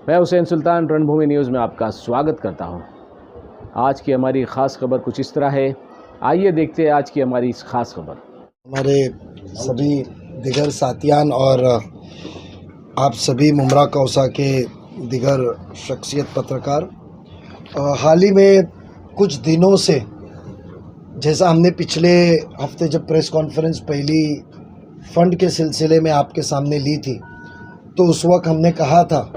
मैं हुसैन सुल्तान रणभूमि न्यूज़ में आपका स्वागत करता हूं। आज की हमारी ख़ास खबर कुछ इस तरह है। आइए देखते हैं आज की हमारी इस ख़ास खबर। हमारे सभी दिगर साथियान और आप सभी मुमरा कौसा के दिगर शख्सियत पत्रकार, हाल ही में कुछ दिनों से, जैसा हमने पिछले हफ्ते जब प्रेस कॉन्फ्रेंस पहली फ़ंड के सिलसिले में आपके सामने ली थी, तो उस वक्त हमने कहा था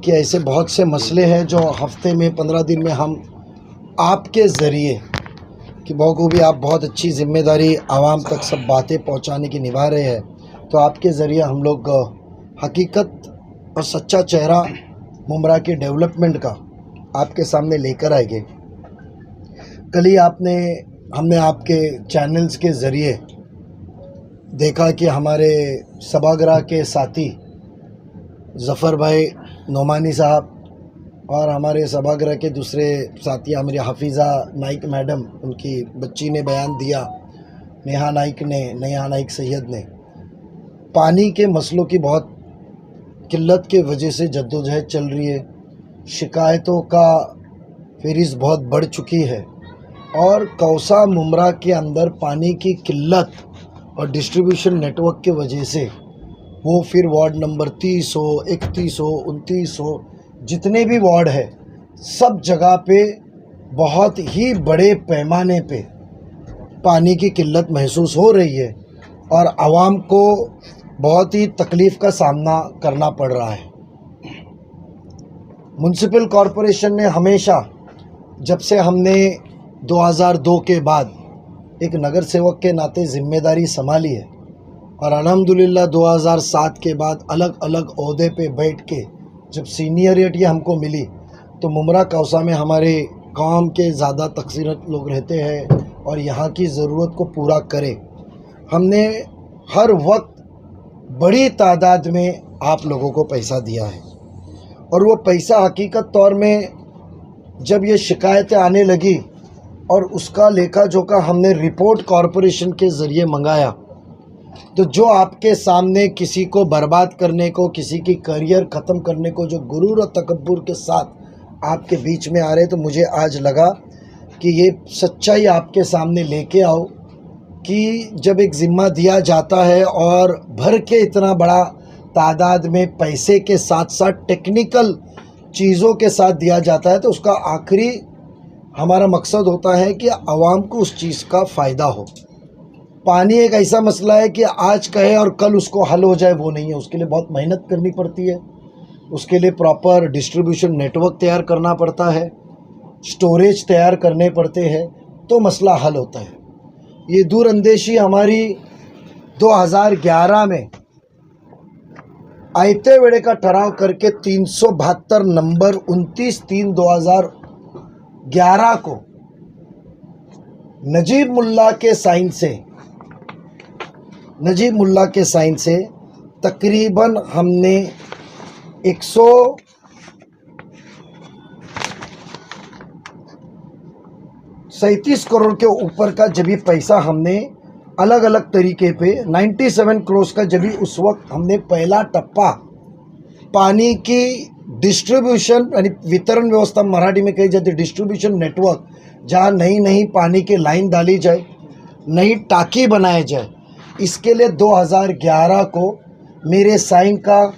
कि ऐसे बहुत से मसले हैं जो हफ्ते में 15 दिन में हम आपके ज़रिए, कि बखूबी आप बहुत अच्छी ज़िम्मेदारी आवाम तक सब बातें पहुंचाने की निभा रहे हैं, तो आपके ज़रिए हम लोग हकीकत और सच्चा चेहरा मुमरा के डेवलपमेंट का आपके सामने लेकर आएंगे। कल ही हमने आपके चैनल्स के ज़रिए देखा कि हमारे सभागृह के साथी ज़फ़र भाई नोमानी साहब और हमारे सभागृह के दूसरे साथी हमारी हफीज़ा नाइक मैडम, उनकी बच्ची ने बयान दिया, नेहा नाइक सैयद ने, पानी के मसलों की बहुत किल्लत के वजह से जद्दोजहद चल रही है। शिकायतों का फ़हरिस्त बहुत बढ़ चुकी है और कौसा मुमरा के अंदर पानी की किल्लत और डिस्ट्रीब्यूशन नेटवर्क के वजह से वो फिर वार्ड नंबर 30 हो, 31 हो, 29 हो, जितने भी वार्ड है, सब जगह पे बहुत ही बड़े पैमाने पे पानी की किल्लत महसूस हो रही है और आवाम को बहुत ही तकलीफ़ का सामना करना पड़ रहा है। म्युनिसिपल कॉरपोरेशन ने हमेशा, जब से हमने 2002 के बाद एक नगर सेवक के नाते ज़िम्मेदारी संभाली है और अल्हम्दुलिल्लाह 2007 के बाद अलग अलग ओहदे पे बैठ के जब सीनियरिटी हमको मिली, तो मुमरा कौसा में हमारे गांव के ज़्यादा तकसीरत लोग रहते हैं और यहाँ की ज़रूरत को पूरा करें। हमने हर वक्त बड़ी तादाद में आप लोगों को पैसा दिया है और वो पैसा हकीकत तौर में जब ये शिकायतें आने लगी और उसका लेखा जोखा हमने रिपोर्ट कॉरपोरेशन के ज़रिए मंगाया, तो जो आपके सामने किसी को बर्बाद करने को, किसी की करियर ख़त्म करने को जो गुरूर और तकब्बुर के साथ आपके बीच में आ रहे, तो मुझे आज लगा कि ये सच्चाई आपके सामने लेके आओ कि जब एक ज़िम्मा दिया जाता है और भर के इतना बड़ा तादाद में पैसे के साथ साथ टेक्निकल चीज़ों के साथ दिया जाता है, तो उसका आखिरी हमारा मकसद होता है कि आवाम को उस चीज़ का फ़ायदा हो। पानी एक ऐसा मसला है कि आज कहे और कल उसको हल हो जाए, वो नहीं है। उसके लिए बहुत मेहनत करनी पड़ती है, उसके लिए प्रॉपर डिस्ट्रीब्यूशन नेटवर्क तैयार करना पड़ता है, स्टोरेज तैयार करने पड़ते हैं, तो मसला हल होता है। ये दूरअंदेशी हमारी 2011 में आयते वेड़े का ठहराव करके 372 नंबर 29/3/2011 को नजीब मुल्ला के साइन से तकरीबन हमने 137 करोड़ के ऊपर का जब भी पैसा हमने अलग अलग तरीके पे 97 करोड़ का जब भी उस वक्त हमने पहला टप्पा पानी की डिस्ट्रीब्यूशन यानी वितरण व्यवस्था मराठी में कही जाती है, डिस्ट्रीब्यूशन नेटवर्क, जहाँ नई पानी की लाइन डाली जाए, नई टाँकी बनाया जाए, इसके लिए 2011 को मेरे साइन का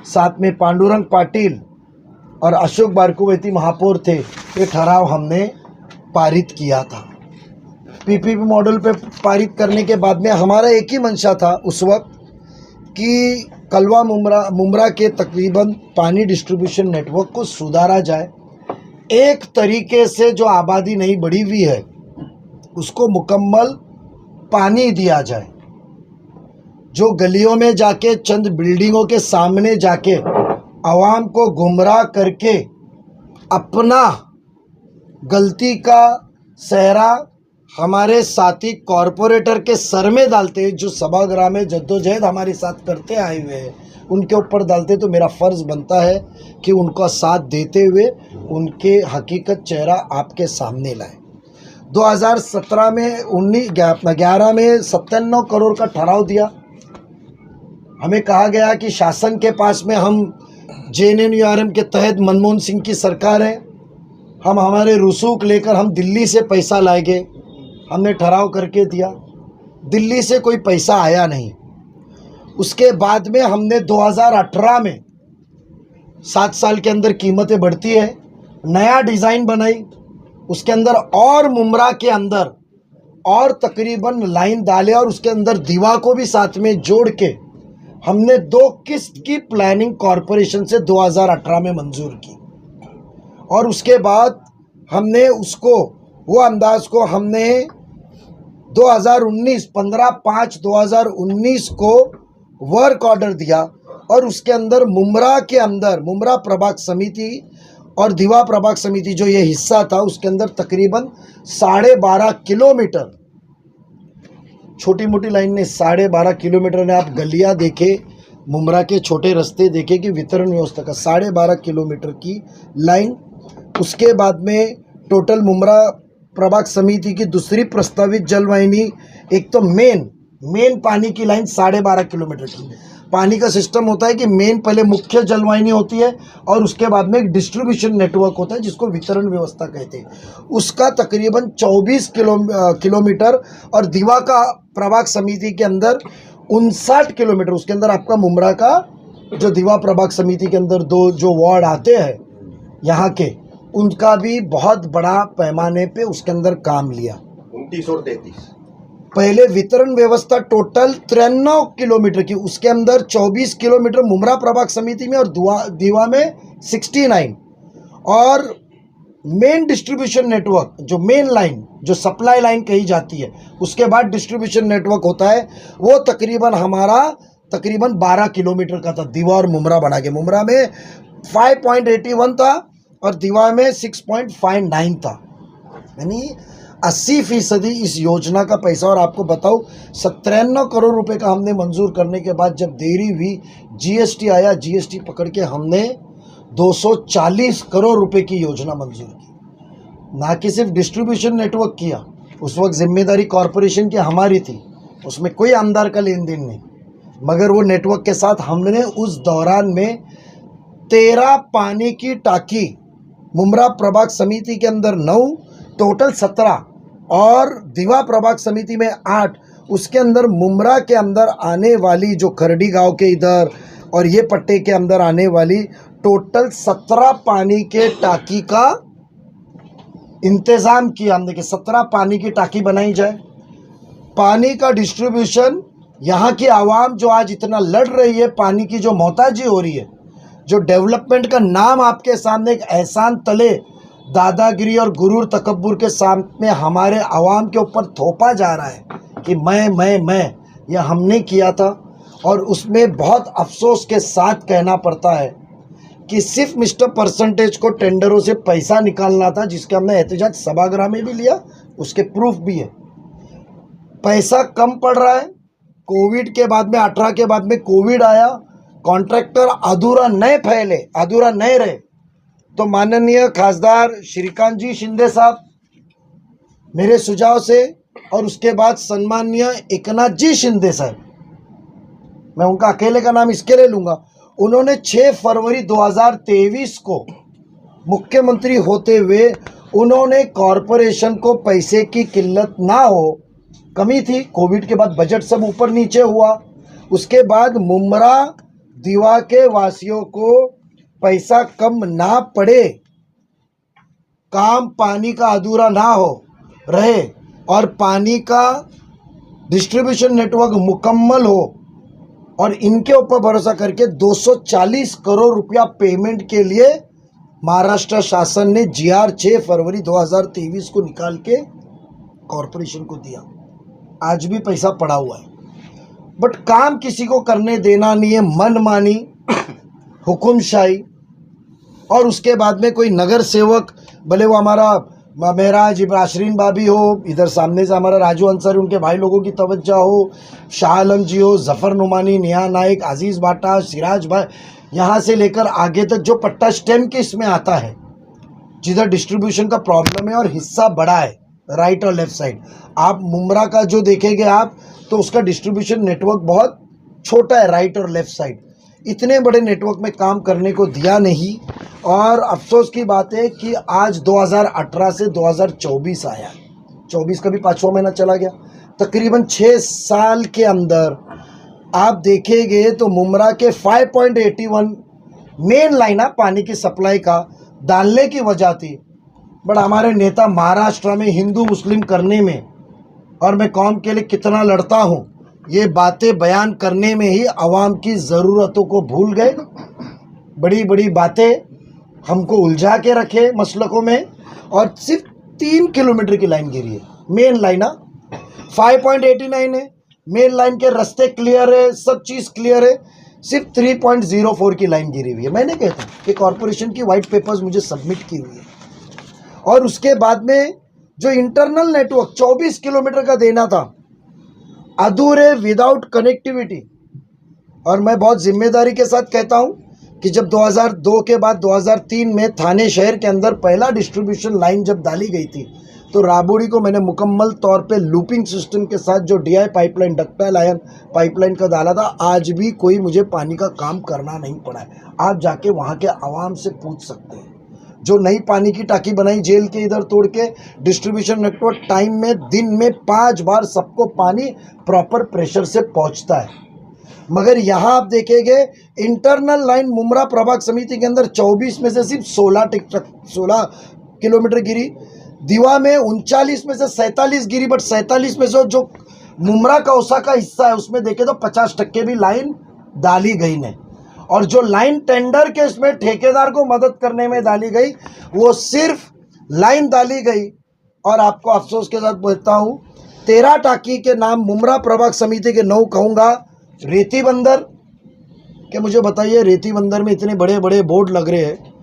साथ में पांडुरंग पाटिल और अशोक बारकुवेती महापौर थे, ये ठहराव हमने पारित किया था। पीपीपी मॉडल पे पारित करने के बाद में हमारा एक ही मंशा था उस वक्त कि कलवा मुमरा के तकरीबन पानी डिस्ट्रीब्यूशन नेटवर्क को सुधारा जाए, एक तरीके से जो आबादी नहीं बढ़ी हुई है उसको मुकम्मल पानी दिया जाए, जो गलियों में जाके चंद बिल्डिंगों के सामने जाके आवाम को गुमराह करके अपना गलती का सहरा हमारे साथी कॉरपोरेटर के सर में डालते, जो सभागृह में जद्दोजहद हमारे साथ करते आए हुए हैं, उनके ऊपर डालते, तो मेरा फ़र्ज़ बनता है कि उनका साथ देते हुए उनके हकीकत चेहरा आपके सामने लाए। 2017 में 11 में 97 करोड़ का ठहराव दिया। हमें कहा गया कि शासन के पास में हम JNNURM के तहत मनमोहन सिंह की सरकार है। हम हमारे रसूख लेकर हम दिल्ली से पैसा लाएंगे, हमने ठहराव करके दिया, दिल्ली से कोई पैसा आया नहीं। उसके बाद में हमने 2018 में 7 साल के अंदर कीमतें बढ़ती है, नया डिज़ाइन बनाई, उसके अंदर और मुमरा के अंदर और तकरीबन लाइन डाले और उसके अंदर दीवा को भी साथ में जोड़ के हमने 2 किस्त की प्लानिंग कॉरपोरेशन से 2018 में मंजूर की। और उसके बाद हमने उसको वो अंदाज को हमने 2019 15/5/2019 को वर्क ऑर्डर दिया और उसके अंदर मुमरा के अंदर मुमरा प्रभाग समिति और दीवा प्रभाग समिति जो ये हिस्सा था उसके अंदर तकरीबन 12.5 किलोमीटर, छोटी मोटी लाइन ने 12.5 किलोमीटर ने आप गलियां देखे, मुमरा के छोटे रास्ते देखे कि वितरण व्यवस्था का 12.5 किलोमीटर की लाइन। उसके बाद में टोटल मुमरा प्रभाग समिति की दूसरी प्रस्तावित जलवाहिनी, एक तो मेन पानी की लाइन 12.5 किलोमीटर की। पानी का सिस्टम होता है कि मेन पहले मुख्य जलवाहिनी होती है और उसके बाद में एक डिस्ट्रीब्यूशन नेटवर्क होता है जिसको वितरण व्यवस्था कहते हैं। उसका तकरीबन 24 किलोमीटर और दीवा का प्रभाग समिति के अंदर 59 किलोमीटर। उसके अंदर आपका मुमरा का जो दीवा प्रभाग समिति के अंदर 2 जो वार्ड आते हैं यहाँ के, उनका भी बहुत बड़ा पैमाने पे उसके अंदर काम लिया। 29 और 33 पहले वितरण व्यवस्था टोटल 93 किलोमीटर की, उसके अंदर 24 किलोमीटर मुमरा प्रभाग समिति में और दीवा में 69 और मेन डिस्ट्रीब्यूशन नेटवर्क जो मेन लाइन जो सप्लाई लाइन कही जाती है, उसके बाद डिस्ट्रीब्यूशन नेटवर्क होता है, वो तकरीबन हमारा 12 किलोमीटर का था दीवा और मुमरा बना के। मुमरा में 5.81 था और दीवा में 6.59 था, यानी 80% इस योजना का पैसा। और आपको बताऊं 97 करोड़ रुपए का हमने मंजूर करने के बाद जब देरी हुई, GST आया, GST पकड़ के हमने 240 करोड़ रुपए की योजना मंजूर की। ना कि सिर्फ डिस्ट्रीब्यूशन नेटवर्क किया, उस वक्त जिम्मेदारी कॉरपोरेशन की हमारी थी, उसमें कोई आमदार का लेन देन नहीं, मगर वो नेटवर्क के साथ हमने उस दौरान में 13 पानी की टाकी, मुमरा प्रभाग समिति के अंदर 9, टोटल 17 और दीवा प्रभाग समिति में 8, उसके अंदर मुमरा के अंदर आने वाली जो खरडी गांव के इधर और ये पट्टे के अंदर आने वाली टोटल 17 पानी के टाकी का इंतज़ाम किया हमने कि 17 पानी की टाकी बनाई जाए। पानी का डिस्ट्रीब्यूशन, यहाँ की आवाम जो आज इतना लड़ रही है, पानी की जो मोहताजी हो रही है, जो डेवलपमेंट का नाम आपके सामने एक एहसान तले दादागिरी और गुरूर तकब्बुर के सामने हमारे आवाम के ऊपर थोपा जा रहा है कि मैं यह हमने किया था। और उसमें बहुत अफसोस के साथ कहना पड़ता है कि सिर्फ मिस्टर परसेंटेज को टेंडरों से पैसा निकालना था, जिसका हमने एहतजाज सभागृह में भी लिया, उसके प्रूफ भी है। पैसा कम पड़ रहा है, कोविड के बाद में 18 के बाद में कोविड आया, कॉन्ट्रैक्टर अधूरा नहीं फैले, अधूरा नहीं रहे, तो माननीय खासदार श्रीकांत जी शिंदे साहब मेरे सुझाव से और उसके बाद सम्माननीय एकनाथ जी शिंदे साहब, मैं उनका अकेले का नाम इसके लिए लूँगा, उन्होंने 6 फरवरी 2023 को मुख्यमंत्री होते हुए उन्होंने कॉरपोरेशन को पैसे की किल्लत ना हो, कमी थी, कोविड के बाद बजट सब ऊपर नीचे हुआ, उसके बाद मुमरा दीवा के वासियों को पैसा कम ना पड़े, काम पानी का अधूरा ना हो रहे और पानी का डिस्ट्रीब्यूशन नेटवर्क मुकम्मल हो, और इनके ऊपर भरोसा करके 240 करोड़ रुपया पेमेंट के लिए महाराष्ट्र शासन ने GR 6 फरवरी 2023 को निकाल के कॉरपोरेशन को दिया। आज भी पैसा पड़ा हुआ है, बट काम किसी को करने देना नहीं है, मनमानी, हुकुमशाही। और उसके बाद में कोई नगर सेवक, भले वो हमारा महराज इब्राशरीन बाबी हो, इधर सामने से हमारा राजू अंसारी, उनके भाई लोगों की तवज्जो हो, शाह आलम जी हो, जफ़र नुमानी, निहा नाइक, अजीज़ बाटा, सिराज भाई, यहाँ से लेकर आगे तक जो पट्टा स्टेम के इसमें आता है, जिधर डिस्ट्रीब्यूशन का प्रॉब्लम है और हिस्सा बड़ा है राइट और लेफ़्ट साइड। आप मुमरा का जो देखेंगे आप, तो उसका डिस्ट्रीब्यूशन नेटवर्क बहुत छोटा है राइट और लेफ़्ट साइड। इतने बड़े नेटवर्क में काम करने को दिया नहीं। और अफसोस की बात है कि आज 2018 से 2024 आया, 24 का भी 5वां महीना चला गया। तकरीबन 6 साल के अंदर आप देखेंगे तो मुमरा के 5.81 मेन लाइन पानी की सप्लाई का डालने की वजह थी। बट हमारे नेता महाराष्ट्र में हिंदू मुस्लिम करने में और मैं कौम के लिए कितना लड़ता हूँ, ये बातें बयान करने में ही आवाम की ज़रूरतों को भूल गए। बड़ी बड़ी बातें हमको उलझा के रखे मसलकों में। और सिर्फ 3 किलोमीटर की लाइन गिरी है, मेन लाइन 5.89 है, मेन लाइन के रास्ते क्लियर है, सब चीज़ क्लियर है, सिर्फ 3.04 की लाइन गिरी हुई है। मैंने कहता कि कॉरपोरेशन की वाइट पेपर्स मुझे सबमिट की हुई है। और उसके बाद में जो इंटरनल नेटवर्क 24 किलोमीटर का देना था, अधूरे, विदाउट कनेक्टिविटी। और मैं बहुत जिम्मेदारी के साथ कहता हूं कि जब 2002 के बाद 2003 में थाने शहर के अंदर पहला डिस्ट्रीब्यूशन लाइन जब डाली गई थी, तो राबोड़ी को मैंने मुकम्मल तौर पे लूपिंग सिस्टम के साथ जो DI pipeline, ductile ion pipeline का डाला था। आज भी कोई मुझे पानी का काम करना नहीं पड़ा है। आप जाके वहाँ के आवाम से पूछ सकते हैं। जो नई पानी की टाकी बनाई जेल के इधर तोड़ के, डिस्ट्रीब्यूशन नेटवर्क टाइम में दिन में 5 बार सबको पानी प्रॉपर प्रेशर से पहुंचता है। मगर यहाँ आप देखेंगे इंटरनल लाइन मुमरा प्रभाग समिति के अंदर 24 में से सिर्फ 16 किलोमीटर गिरी। दीवा में 39 में से 47 गिरी। बट 47 में से जो मुमरा कौसा का हिस्सा है उसमें देखे तो 50% भी लाइन डाली गई नहीं। और जो लाइन टेंडर के इसमें ठेकेदार को मदद करने में डाली गई, वो सिर्फ लाइन डाली गई। और आपको अफसोस के साथ बोलता हूँ, 13 टाकी के नाम मुमरा प्रभाग समिति के 9 कहूँगा। रेती बंदर के मुझे बताइए, रेती बंदर में इतने बड़े बड़े बोर्ड लग रहे हैं,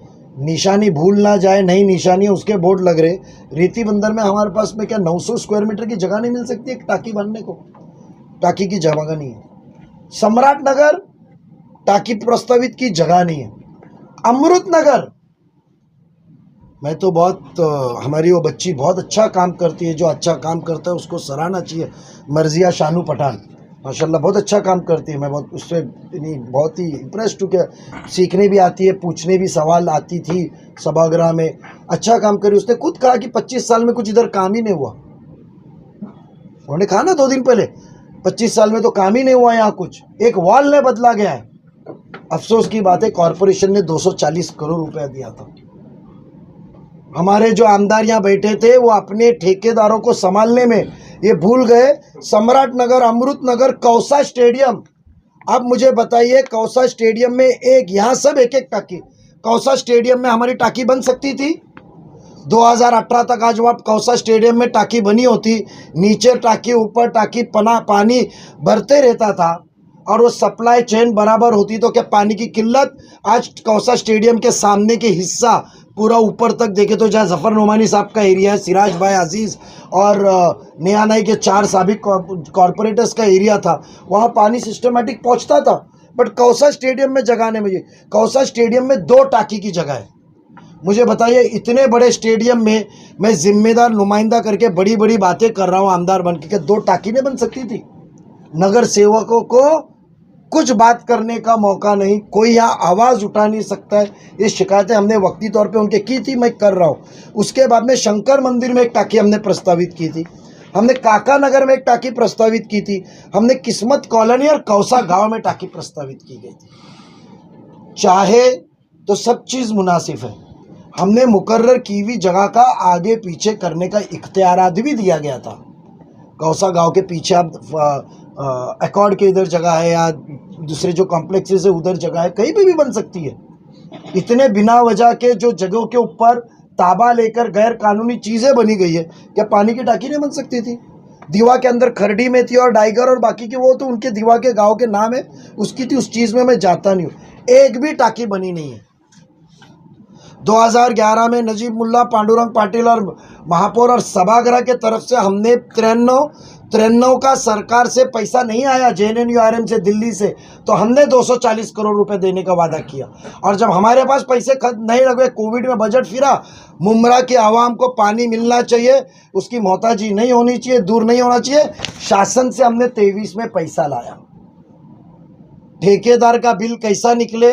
निशानी भूल ना जाए, नई निशानी है उसके बोर्ड लग रहे। रेती बंदर में हमारे पास में क्या 900 स्क्वायर मीटर की जगह नहीं मिल सकती एक टाकी बनने को? टाकी की जगह नहीं है। सम्राट नगर टाकी प्रस्तावित की जगह नहीं है। अमृत नगर, मैं तो बहुत हमारी वो बच्ची बहुत अच्छा काम करती है, जो अच्छा काम करता है उसको सराहना चाहिए। मर्जिया शानू पठान माशाल्लाह बहुत अच्छा काम करती है। मैं बहुत उससे बहुत ही इम्प्रेस्ड हूँ कि सीखने भी आती है, पूछने भी सवाल आती थी सभागृह में, अच्छा काम करी। उसने खुद कहा कि 25 साल में कुछ इधर काम ही नहीं हुआ। उन्होंने कहा ना 2 दिन पहले, 25 साल में तो काम ही नहीं हुआ यहाँ कुछ, एक वॉल ने बदला गया है। अफसोस की बात है कॉरपोरेशन ने 240 करोड़ रुपया दिया था। हमारे जो आमदार यहाँ बैठे थे वो अपने ठेकेदारों को संभालने में ये भूल गए। सम्राट नगर, अमृत नगर, कौसा स्टेडियम, अब मुझे बताइए कौसा स्टेडियम में यहाँ सब एक टाकी, कौसा स्टेडियम में हमारी टाकी बन सकती थी 2018 तक। आज वहाँ कौसा स्टेडियम में टाकी बनी होती, नीचे टाकी ऊपर टाकी, पानी भरते रहता था और वो सप्लाई चेन बराबर होती, तो क्या पानी की किल्लत? आज कौसा स्टेडियम के सामने के हिस्सा पूरा ऊपर तक देखे तो जहाँ जफ़र नोमानी साहब का एरिया है, सिराज भाई अजीज़ और नियानाई के 4 साबिक कॉरपोरेटर्स का एरिया था, वहाँ पानी सिस्टमेटिक पहुँचता था। बट कौसा स्टेडियम में जगह नहीं मिली। कौसा स्टेडियम में 2 टाकी की जगह है। मुझे बताइए इतने बड़े स्टेडियम में मैं जिम्मेदार नुमाइंदा करके बड़ी बड़ी बातें कर रहा हूँ आमदार बन के, 2 टाकी नहीं बन सकती थी? नगर सेवकों को कुछ बात करने का मौका नहीं, कोई यहाँ आवाज़ उठा नहीं सकता है। ये शिकायतें हमने वक्ती तौर पे उनके की थी, मैं कर रहा हूँ। उसके बाद में शंकर मंदिर में एक टाकी हमने प्रस्तावित की थी, हमने काका नगर में एक टाकी प्रस्तावित की थी, हमने किस्मत कॉलोनी और कौसा गांव में टाकी प्रस्तावित की गई थी। चाहे तो सब चीज़ मुनासिब है। हमने मुकर्रर की हुई जगह का आगे पीछे करने का इख्तियारात भी दिया गया था। कौसा गांव के पीछे आप एकॉर्ड के इधर जगह है या दूसरे जो कॉम्प्लेक्सेस है उधर जगह है, कहीं पे भी बन सकती है। इतने बिना वजह के जो जगहों के ऊपर ताबा लेकर गैर कानूनी चीज़ें बनी गई है, क्या पानी की टाकी नहीं बन सकती थी? दीवा के अंदर खरडी में थी और डाइगर और बाकी के वो तो उनके दीवा के गाँव के नाम है उसकी थी, उस चीज़ में मैं जाता नहीं हूँ। एक भी टाकी बनी नहीं है। 2011 में नजीब मुल्ला, पांडुरंग पाटिल और महापौर और सभागृह के तरफ से हमने 93 का सरकार से पैसा नहीं आया JNNURM से दिल्ली से, तो हमने 240 करोड़ रुपए देने का वादा किया। और जब हमारे पास पैसे नहीं लगे, कोविड में बजट फिरा, मुमरा के आवाम को पानी मिलना चाहिए, उसकी मोहताजी नहीं होनी चाहिए, दूर नहीं होना चाहिए, शासन से हमने 23 में पैसा लाया। ठेकेदार का बिल कैसा निकले,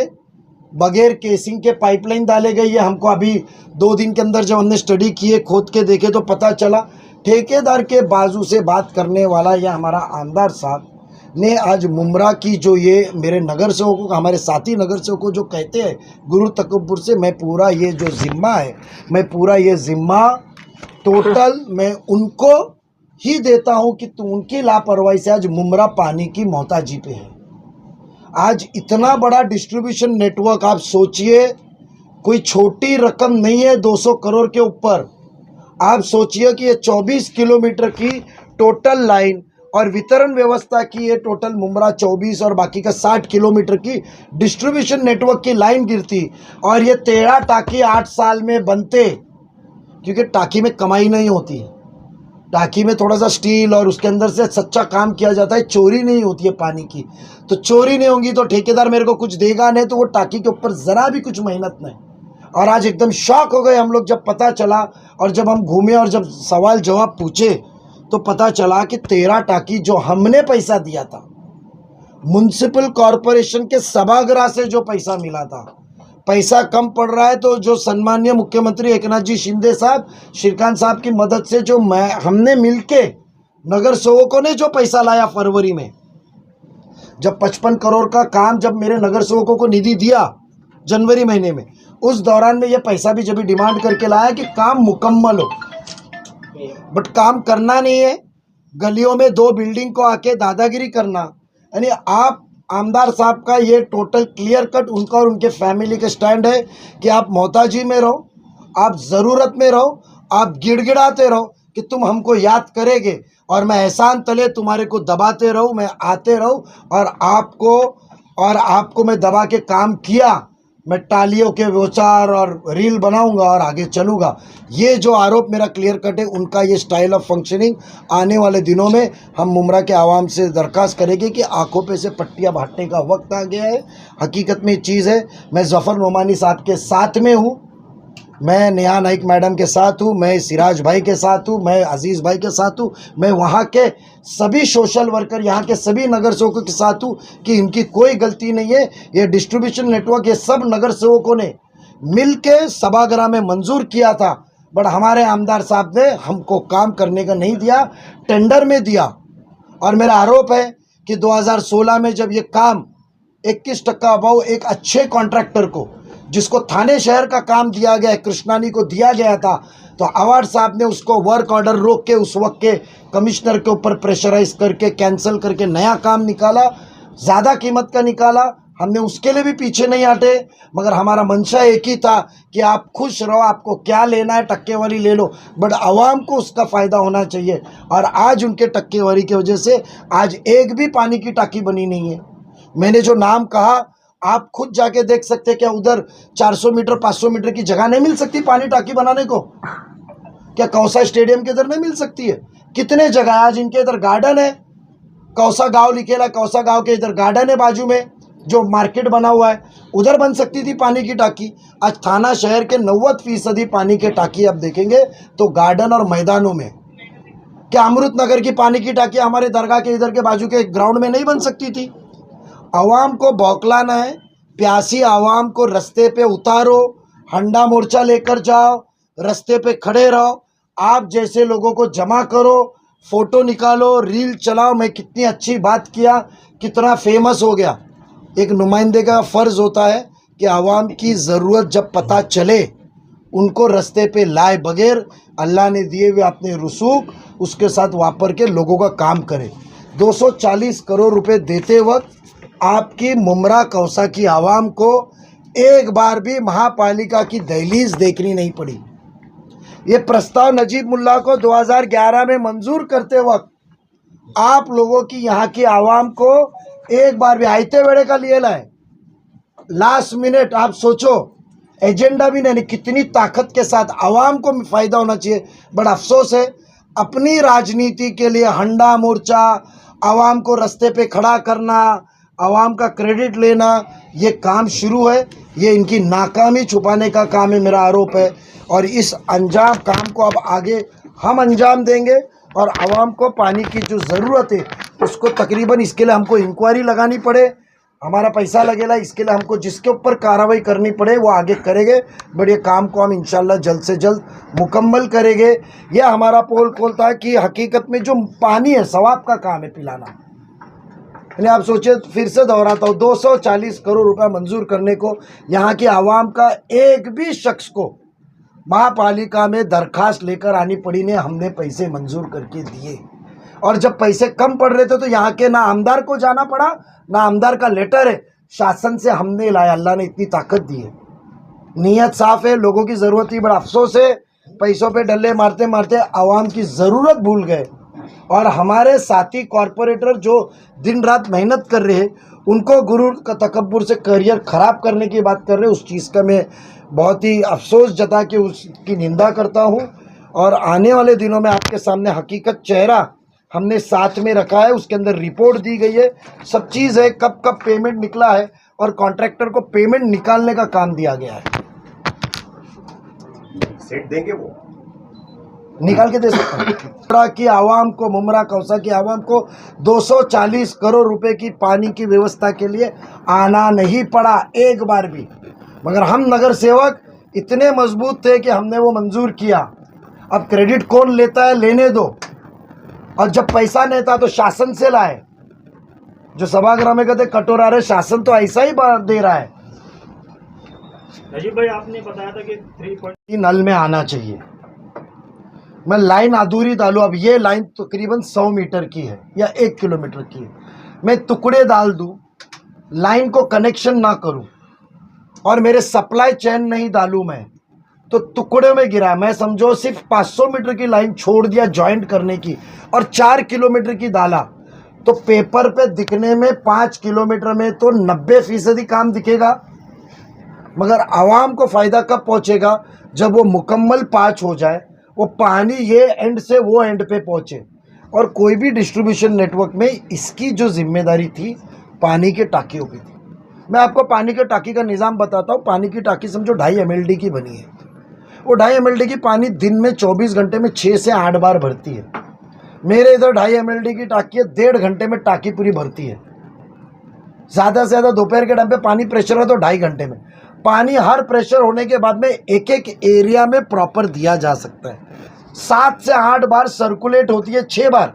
बगैर केसिंग के पाइपलाइन डाले गई है। हमको अभी 2 दिन के अंदर जब हमने स्टडी किए, खोद के देखे तो पता चला ठेकेदार के बाजू से बात करने वाला यह हमारा आमदार साहब ने आज मुमरा की जो ये मेरे नगर सेवकों, हमारे साथी नगर सेवकों जो कहते हैं गुरु तकब्बुर से, मैं पूरा ये जो ज़िम्मा है, मैं पूरा ये ज़िम्मा टोटल मैं उनको ही देता हूँ कि उनकी लापरवाही से आज मुमरा पानी की मोहताजी पे है। आज इतना बड़ा डिस्ट्रीब्यूशन नेटवर्क, आप सोचिए कोई छोटी रकम नहीं है, 200 करोड़ के ऊपर। आप सोचिए कि ये 24 किलोमीटर की टोटल लाइन और वितरण व्यवस्था की ये टोटल मुमरा 24 और बाकी का 60 किलोमीटर की डिस्ट्रीब्यूशन नेटवर्क की लाइन गिरती और ये 13 टाकी 8 साल में बनते, क्योंकि टाकी में कमाई नहीं होती है। टाकी में थोड़ा सा स्टील और उसके अंदर से सच्चा काम किया जाता है, चोरी नहीं होती है पानी की। तो चोरी नहीं होगी तो ठेकेदार मेरे को कुछ देगा नहीं, तो वो टाकी के ऊपर ज़रा भी कुछ मेहनत नहीं। और आज एकदम शॉक हो गए हम लोग जब पता चला, और जब हम घूमे और जब सवाल जवाब पूछे तो पता चला कि 13 टाकी जो हमने पैसा दिया था, म्युनिसिपल कॉरपोरेशन के सभागृह से जो पैसा मिला था, पैसा कम पड़ रहा है तो जो सम्माननीय मुख्यमंत्री एकनाथ जी शिंदे साहब, श्रीकांत साहब की मदद से जो हमने मिलके नगर सेवकों ने जो पैसा लाया फरवरी में, जब 55 करोड़ का काम जब मेरे नगर सेवकों को निधि दिया जनवरी महीने में, उस दौरान में ये पैसा भी जब डिमांड करके लाया कि काम मुकम्मल हो, बट काम करना नहीं है। गलियों में 2 बिल्डिंग को आके दादागिरी करना, यानी आप आमदार साहब का ये टोटल क्लियर कट उनका और उनके फैमिली का स्टैंड है कि आप मोहताजी में रहो, आप ज़रूरत में रहो, आप गिड़गिड़ाते रहो कि तुम हमको याद करेंगे और मैं एहसान तले तुम्हारे को दबाते रहूँ, मैं आते रहूँ और आपको मैं दबा के काम किया, मैं टालियों के विचार और रील बनाऊंगा और आगे चलूँगा। ये जो आरोप मेरा क्लियर कट है, उनका ये स्टाइल ऑफ फंक्शनिंग आने वाले दिनों में हम मुमरा के आवाम से दरख्वास्त करेंगे कि आंखों पे से पट्टियाँ बांटने का वक्त आ गया है। हकीकत में चीज़ है, मैं ज़फ़र नोमानी साहब के साथ में हूँ, मैं नेहा नाइक मैडम के साथ हूँ, मैं सिराज भाई के साथ हूँ, मैं अजीज़ भाई के साथ हूँ, मैं वहाँ के सभी सोशल वर्कर, यहाँ के सभी नगर सेवकों के साथ हूँ कि इनकी कोई गलती नहीं है। ये डिस्ट्रीब्यूशन नेटवर्क ये सब नगर सेवकों ने मिल के सभागृह में मंजूर किया था, बट हमारे आमदार साहब ने हमको काम करने का नहीं दिया, टेंडर में दिया। और मेरा आरोप है कि 2016 में जब ये काम 21% अभाव एक अच्छे कॉन्ट्रैक्टर को, जिसको थाने शहर का काम दिया गया है, कृष्णानी को दिया गया था, तो अवार्ड साहब ने उसको वर्क ऑर्डर रोक के उस वक्त के कमिश्नर के ऊपर प्रेशराइज करके कैंसिल करके नया काम निकाला, ज़्यादा कीमत का निकाला। हमने उसके लिए भी पीछे नहीं हटे, मगर हमारा मंशा एक ही था कि आप खुश रहो, आपको क्या लेना है टक्केवारी ले लो, बट आवाम को उसका फ़ायदा होना चाहिए। और आज उनके टक्केवारी की वजह से आज एक भी पानी की टाकी बनी नहीं है। मैंने जो नाम कहा आप खुद जाके देख सकते हैं, क्या उधर 400 मीटर 500 मीटर की जगह नहीं मिल सकती पानी टाकी बनाने को? क्या कौसा स्टेडियम के इधर नहीं मिल सकती है? कितने जगह आज इनके इधर गार्डन है, कौसा गांव लिखेला, कौसा गांव के इधर गार्डन है बाजू में जो मार्केट बना हुआ है, उधर बन सकती थी पानी की टाकी। आज थाना शहर के 90% पानी के टाकी आप देखेंगे तो गार्डन और मैदानों में। क्या अमृत नगर की पानी की टाकी हमारे दरगाह के इधर के बाजू के ग्राउंड में नहीं बन सकती थी? आवाम को बौखलाना है, प्यासी आवाम को रास्ते पे उतारो, हंडा मोर्चा लेकर जाओ, रास्ते पे खड़े रहो, आप जैसे लोगों को जमा करो, फ़ोटो निकालो, रील चलाओ, मैं कितनी अच्छी बात किया, कितना फेमस हो गया। एक नुमाइंदे का फ़र्ज़ होता है कि आवाम की ज़रूरत जब पता चले उनको रास्ते पे लाए बगैर अल्लाह ने दिए हुए अपने रसूख उसके साथ वापर के लोगों का काम करे। 240 करोड़ रुपए देते वक्त आपकी मुमरा कौसा की आवाम को एक बार भी महापालिका की दहलीज देखनी नहीं पड़ी। ये प्रस्ताव नजीब मुल्ला को 2011 में मंजूर करते वक्त आप लोगों की यहाँ की आवाम को एक बार भी आयते वेड़े का लिए लाए, लास्ट मिनट। आप सोचो, एजेंडा भी नहीं, कितनी ताकत के साथ आवाम को फ़ायदा होना चाहिए। बड़ा अफसोस है, अपनी राजनीति के लिए हंडा मोर्चा, आवाम को रास्ते पे खड़ा करना, आवाम का क्रेडिट लेना, ये काम शुरू है। ये इनकी नाकामी छुपाने का काम है, मेरा आरोप है। और इस अंजाम काम को अब आगे हम अंजाम देंगे और आवाम को पानी की जो ज़रूरत है उसको तकरीबन इसके लिए हमको इंक्वायरी लगानी पड़े, हमारा पैसा लगेगा, इसके लिए हमको जिसके ऊपर कार्रवाई करनी पड़े वो आगे करेंगे। बट ये काम को हम इंशाल्लाह जल्द से जल्द मुकम्मल करेंगे। ये हमारा पोल खोलता है कि हकीकत में जो पानी है सवाब का काम है पिलाना। यानी आप सोचिए, फिर से दोहराता हूँ, 240 करोड़ रुपया मंजूर करने को यहाँ की आवाम का एक भी शख्स को महापालिका में दरखास्त लेकर आनी पड़ी ने, हमने पैसे मंजूर करके दिए। और जब पैसे कम पड़ रहे थे तो यहाँ के ना आमदार को जाना पड़ा, ना आमदार का लेटर है, शासन से हमने लाया। अल्लाह ने इतनी ताकत दी है, नीयत साफ है, लोगों की ज़रूरत थी। बड़ा अफसोस है, पैसों पे डल्ले मारते मारते आवाम की ज़रूरत भूल गए। और हमारे साथी कॉरपोरेटर जो दिन रात मेहनत कर रहे हैं, उनको गुरूर का तकब्बुर से करियर ख़राब करने की बात कर रहे हैं। उस चीज़ का मैं बहुत ही अफसोस जता के उसकी निंदा करता हूँ। और आने वाले दिनों में आपके सामने हकीकत चेहरा हमने साथ में रखा है, उसके अंदर रिपोर्ट दी गई है, सब चीज़ है, कब कब पेमेंट निकला है और कॉन्ट्रैक्टर को पेमेंट निकालने का काम दिया गया है। सेट देंगे वो निकाल के दे सकता हूँ। मुमरा की आवाम को, मुमरा कौसा की आवाम को 240 करोड़ रुपए की पानी की व्यवस्था के लिए आना नहीं पड़ा एक बार भी। मगर हम नगर सेवक इतने मजबूत थे कि हमने वो मंजूर किया। अब क्रेडिट कौन लेता है, लेने दो। और जब पैसा नहीं था तो शासन से लाए। जो सभागृह में कहते कटोरा रहे, शासन तो ऐसा ही दे रहा है। राजीव भाई, आपने बताया था कि 3 नल में आना चाहिए। मैं लाइन अधूरी डालूँ, अब ये लाइन तकरीबन 100 मीटर की है या 1 किलोमीटर की है, मैं टुकड़े डाल दूँ, लाइन को कनेक्शन ना करूँ और मेरे सप्लाई चेन नहीं डालूँ मैं, तो टुकड़े में गिरा। मैं समझो सिर्फ 500 मीटर की लाइन छोड़ दिया जॉइंट करने की और 4 किलोमीटर की डाला, तो पेपर पे दिखने में 5 किलोमीटर में तो 90% काम दिखेगा। मगर आवाम को फ़ायदा कब पहुंचेगा, जब वो मुकम्मल पाँच हो जाए, वो पानी ये एंड से वो एंड पे पहुंचे। और कोई भी डिस्ट्रीब्यूशन नेटवर्क में इसकी जो जिम्मेदारी थी पानी के टाँकियों की थी। मैं आपको पानी के टाँकी का निज़ाम बताता हूँ। पानी की टाँकी समझो 2.5 mld की बनी है। वो 2.5 mld की पानी दिन में 24 घंटे में 6 से 8 बार भरती है। मेरे इधर 2.5 mld की टाँकी है, 1.5 घंटे में टाँकी पूरी भरती है। ज़्यादा से ज़्यादा दोपहर के टाइम पे पानी प्रेशर है तो 2.5 घंटे में पानी हर प्रेशर होने के बाद में एक एक एरिया में प्रॉपर दिया जा सकता है। 7 से 8 बार सर्कुलेट होती है, 6 बार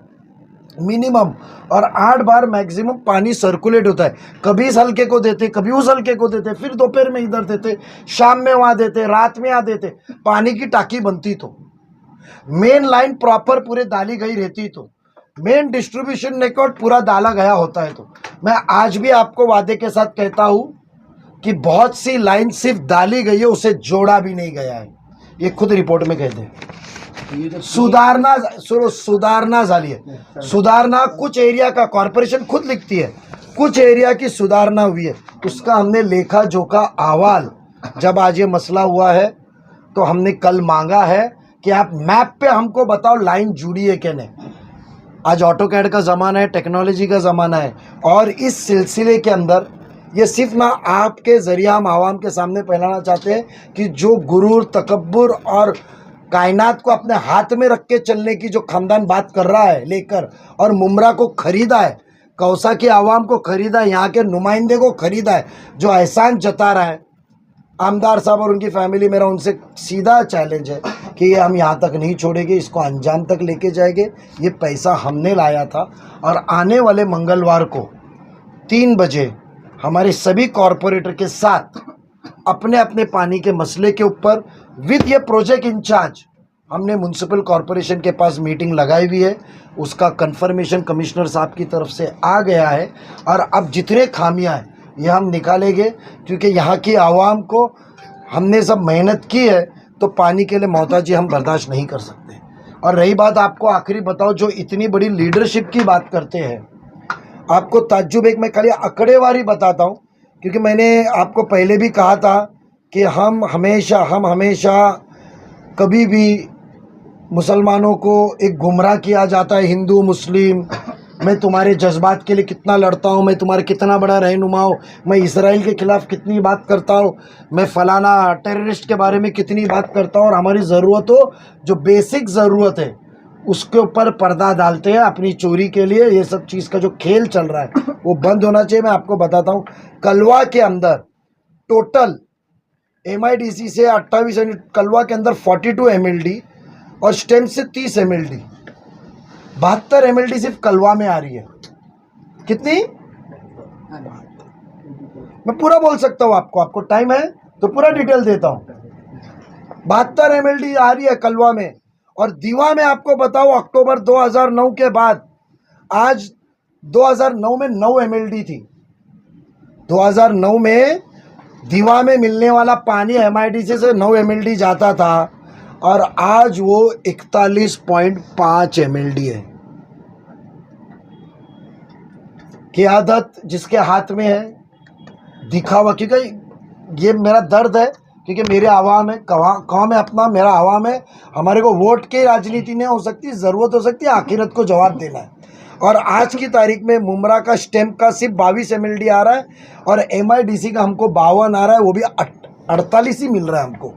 मिनिमम और 8 बार मैक्सिमम पानी सर्कुलेट होता है। कभी इस हल्के को देते, कभी उस हल्के को देते, फिर दोपहर में इधर देते, शाम में वहाँ देते, रात में यहाँ देते। पानी की टाँकी बनती तो मेन लाइन प्रॉपर पूरे डाली गई रहती, तो मेन डिस्ट्रीब्यूशन नेटवर्क पूरा डाला गया होता है। तो मैं आज भी आपको वादे के साथ कहता हूँ कि बहुत सी लाइन सिर्फ डाली गई है, उसे जोड़ा भी नहीं गया है। ये खुद रिपोर्ट में कहते हैं। सुधारना झाली है, सुधारना कुछ एरिया का कॉरपोरेशन खुद लिखती है, कुछ एरिया की सुधारना हुई है। उसका हमने लेखा जोखा अहवाल, जब आज ये मसला हुआ है तो हमने कल मांगा है कि आप मैप पे हमको बताओ लाइन जुड़ी है क्या नहीं। आज ऑटोकैड का ज़माना है, टेक्नोलॉजी का ज़माना है। और इस सिलसिले के अंदर ये सिर्फ ना आपके ज़रिए हम आवाम के सामने फैलाना चाहते हैं कि जो गुरूर, तकब्बुर और कायनात को अपने हाथ में रख के चलने की जो ख़ानदान बात कर रहा है लेकर, और मुमरा को ख़रीदा है, कौसा की आवाम को ख़रीदा है, यहाँ के नुमाइंदे को ख़रीदा है, जो एहसान जता रहा है आमदार साहब और उनकी फैमिली। मेरा उनसे सीधा चैलेंज है कि ये हम यहाँ तक नहीं छोड़ेंगे, इसको अंजाम तक लेके जाएंगे। ये पैसा हमने लाया था और आने वाले मंगलवार को 3 बजे हमारे सभी कॉरपोरेटर के साथ अपने अपने पानी के मसले के ऊपर विद ये प्रोजेक्ट इंचार्ज हमने म्युनिसिपल कॉरपोरेशन के पास मीटिंग लगाई हुई है। उसका कंफर्मेशन कमिश्नर साहब की तरफ से आ गया है और अब जितने खामियां हैं ये हम निकालेंगे, क्योंकि यहाँ की आवाम को हमने सब मेहनत की है, तो पानी के लिए मोहताजी हम बर्दाश्त नहीं कर सकते। और रही बात, आपको आखिरी बताओ, जो इतनी बड़ी लीडरशिप की बात करते हैं, आपको ताज्जुब एक मैं खाली आंकड़ेवारी बताता हूँ, क्योंकि मैंने आपको पहले भी कहा था कि हम हमेशा कभी भी मुसलमानों को एक गुमराह किया जाता है, हिंदू मुस्लिम, मैं तुम्हारे जज्बात के लिए कितना लड़ता हूँ, मैं तुम्हारे कितना बड़ा रहनुमा हूँ, मैं इसराइल के ख़िलाफ़ कितनी बात करता हूँ, मैं फ़लाना टेररिस्ट के बारे में कितनी बात करता हूँ। और हमारी ज़रूरतों, जो बेसिक ज़रूरत है उसके ऊपर पर्दा डालते हैं अपनी चोरी के लिए। ये सब चीज़ का जो खेल चल रहा है वो बंद होना चाहिए। मैं आपको बताता हूँ, कलवा के अंदर टोटल MIDC से 28 कलवा के अंदर 42 MLD और स्टेम से 30 MLD, 72 MLD सिर्फ कलवा में आ रही है। कितनी? मैं पूरा बोल सकता हूँ आपको टाइम है तो पूरा डिटेल देता हूँ। 72 MLD आ रही है कलवा में। और दीवा में आपको बताओ, अक्टूबर 2009 के बाद आज 2009 में 9 MLD थी। 2009 में दीवा में मिलने वाला पानी MIDC से 9 MLD जाता था और आज वो 41.5 MLD है। क़यादत जिसके हाथ में है, दिखावा, क्योंकि ये मेरा दर्द है, क्योंकि मेरे आवाम है, कौम है अपना, मेरा आवाम है। हमारे को वोट की राजनीति नहीं हो सकती, ज़रूरत हो सकती है आखिरत को जवाब देना है। और आज की तारीख में मुमरा का स्टेम्प का सिर्फ 22 MLD आ रहा है और MIDC का हमको 52 आ रहा है, वो भी 48 ही मिल रहा है हमको।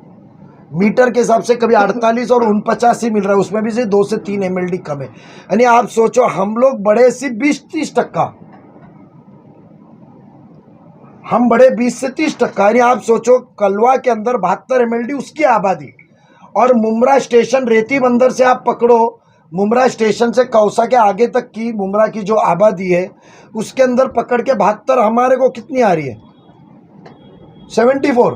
मीटर के हिसाब से कभी 48 और 49 ही मिल रहा है, उसमें भी सिर्फ 2 से 3 MLD कम है। यानी आप सोचो, हम लोग बड़े सिर्फ 20-30%, हम बड़े 20 से 30%। यानी आप सोचो, कलवा के अंदर 72 MLD उसकी आबादी, और मुमरा स्टेशन रेती बंदर से आप पकड़ो, मुमरा स्टेशन से कौसा के आगे तक की मुमरा की जो आबादी है उसके अंदर पकड़ के 72, हमारे को कितनी आ रही है? 74,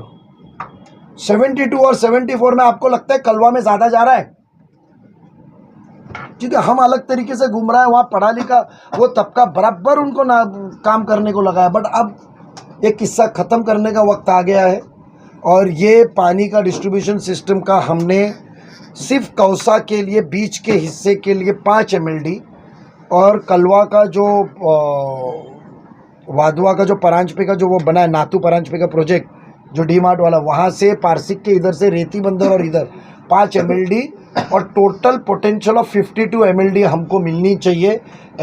72 और 74 में आपको लगता है कलवा में ज़्यादा जा रहा है? क्योंकि हम अलग तरीके से घूम रहा है, वहाँ पढ़ा लिखा वो तबका बराबर उनको ना काम करने को लगा है। बट अब ये किस्सा ख़त्म करने का वक्त आ गया है और ये पानी का डिस्ट्रीब्यूशन सिस्टम का हमने सिर्फ कौसा के लिए बीच के हिस्से के लिए 5 MLD और कलवा का जो वादवा का जो परांजपे का जो वो बना है, नातू परांजपे का प्रोजेक्ट जो DMart वाला, वहाँ से पारसिक के इधर से रेती बंदर और इधर 5 MLD और टोटल पोटेंशियल ऑफ 52 MLD हमको मिलनी चाहिए।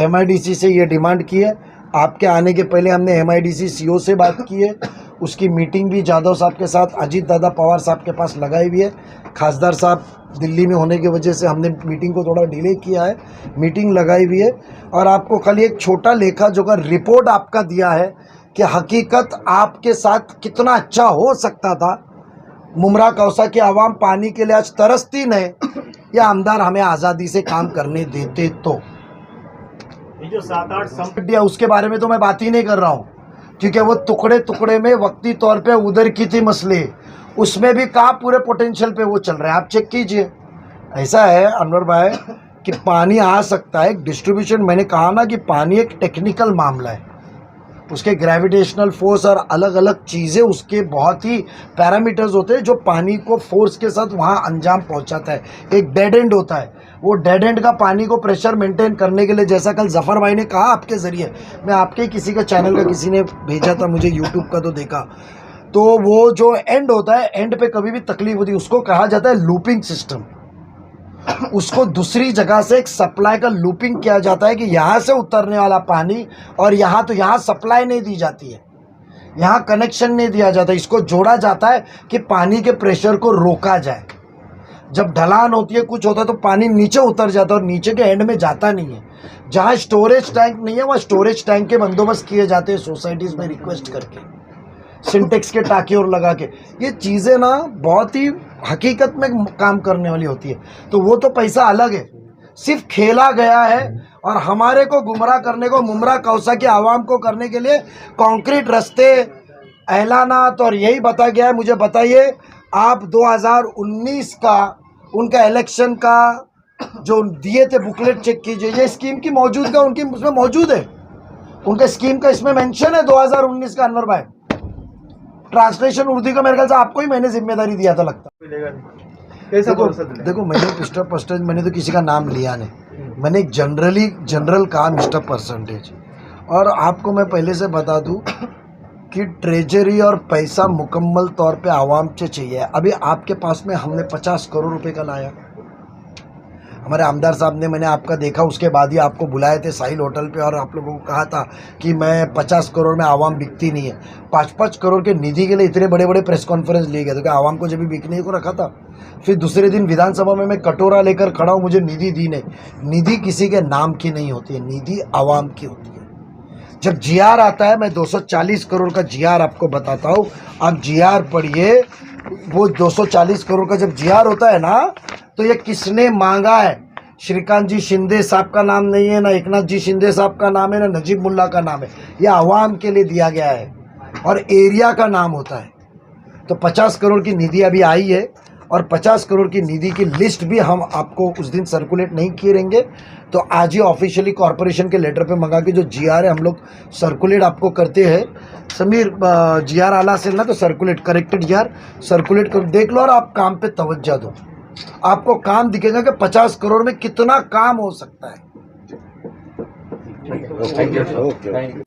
MIDC से ये डिमांड की है। आपके आने के पहले हमने MIDC CO से बात की है, उसकी मीटिंग भी जाधव साहब के साथ, अजीत दादा पवार साहब के पास लगाई हुई है। खासदार साहब दिल्ली में होने की वजह से हमने मीटिंग को थोड़ा डिले किया है, मीटिंग लगाई हुई है। और आपको कल एक छोटा लेखा जो का रिपोर्ट आपका दिया है कि हकीकत आपके साथ कितना अच्छा हो सकता था। मुमरा कौसा की आवाम पानी के लिए आज तरसती नहीं, या आमदार हमें आज़ादी से काम करने देते तो। ये जो 7-8 संपत्ति उसके बारे में तो मैं बात ही नहीं कर रहा हूँ, क्योंकि वो टुकड़े टुकड़े में वक्ती तौर पे उधर की थी मसले, उसमें भी कहाँ पूरे पोटेंशियल पे वो चल रहा है। आप चेक कीजिए। ऐसा है अनवर भाई कि पानी आ सकता है, डिस्ट्रीब्यूशन, मैंने कहा ना कि पानी एक टेक्निकल मामला है, उसके ग्रेविटेशनल फोर्स और अलग अलग चीज़ें, उसके बहुत ही पैरामीटर्स होते हैं जो पानी को फोर्स के साथ वहाँ अंजाम पहुँचाता है। एक डेड एंड होता है, वो डेड एंड का पानी को प्रेशर मेंटेन करने के लिए, जैसा कल जफ़र भाई ने कहा आपके ज़रिए, मैं आपके किसी का चैनल का किसी ने भेजा था मुझे, यूट्यूब का तो देखा, तो वो जो एंड होता है, एंड पे कभी भी तकलीफ होती है, उसको कहा जाता है लूपिंग सिस्टम। उसको दूसरी जगह से एक सप्लाई का लूपिंग किया जाता है कि यहाँ से उतरने वाला पानी और यहाँ, तो यहाँ सप्लाई नहीं दी जाती है, यहाँ कनेक्शन नहीं दिया जाता, इसको जोड़ा जाता है कि पानी के प्रेशर को रोका जाए। जब ढलान होती है, कुछ होता है, तो पानी नीचे उतर जाता है और नीचे के एंड में जाता नहीं है। जहाँ स्टोरेज टैंक नहीं है वहाँ स्टोरेज टैंक के बंदोबस्त किए जाते हैं सोसाइटीज़ में रिक्वेस्ट करके, सिंटेक्स के टाँके और लगा के। ये चीज़ें ना बहुत ही हकीकत में काम करने वाली होती है। तो वो तो पैसा अलग है, सिर्फ खेला गया है और हमारे को गुमराह करने को, मुमरा कौसा की आवाम को करने के लिए कंक्रीट रास्ते, ऐलानात और यही बता गया है। मुझे बताइए, आप 2019 का उनका इलेक्शन का जो दिए थे बुकलेट चेक कीजिए, ये स्कीम की मौजूदगा उनकी उसमें मौजूद है, उनके स्कीम का इसमें मेंशन है 2019 का। अनवर भाई, ट्रांसलेशन उर्दू का मेरे ख्याल से आपको ही मैंने जिम्मेदारी दिया था लगता। देखो मैंने मिस्टर परसेंटेज, मैंने तो किसी का नाम लिया नहीं, मैंने एक जनरल कहा मिस्टर परसेंटेज। और आपको मैं पहले से बता दूं कि ट्रेजरी और पैसा मुकम्मल तौर पे आवाम से चाहिए। अभी आपके पास में हमने 50 करोड़ रुपए का लाया, हमारे आमदार साहब ने, मैंने आपका देखा उसके बाद ही आपको बुलाए थे साहिल होटल पे और आप लोगों को कहा था कि मैं 50 करोड़ में आवाम बिकती नहीं है। 5-5 करोड़ के निधि के लिए इतने बड़े बड़े प्रेस कॉन्फ्रेंस लिए गए, तो क्या आवाम को जब भी बिकने को रखा था? फिर दूसरे दिन विधानसभा में मैं कटोरा लेकर खड़ा हूँ, मुझे निधि दी नहीं। निधि किसी के नाम की नहीं होती है, निधि आवाम की होती है। जब जीआर आता है, मैं 240 करोड़ का जीआर आपको बताता हूँ, आप जीआर पढ़िए। वो 240 करोड़ का जब जीआर होता है ना, तो ये किसने मांगा है? श्रीकांत जी शिंदे साहब का नाम नहीं है, ना एकनाथ जी शिंदे साहब का नाम है, ना नजीब मुल्ला का नाम है। ये आवाम के लिए दिया गया है और एरिया का नाम होता है। तो 50 करोड़ की निधि अभी आई है और 50 करोड़ की निधि की लिस्ट भी हम आपको उस दिन सर्कुलेट नहीं किए रहेंगे। तो आज ही ऑफिशियली कॉरपोरेशन के लेटर पे मंगा के जो जीआर है हम लोग सर्कुलेट आपको करते हैं। समीर जीआर आला से ना, तो सर्कुलेट करेक्टेड जीआर सर्कुलेट कर देख लो और आप काम पे तवज्जो दो। आपको काम दिखेगा कि 50 करोड़ में कितना काम हो सकता है। Thank you.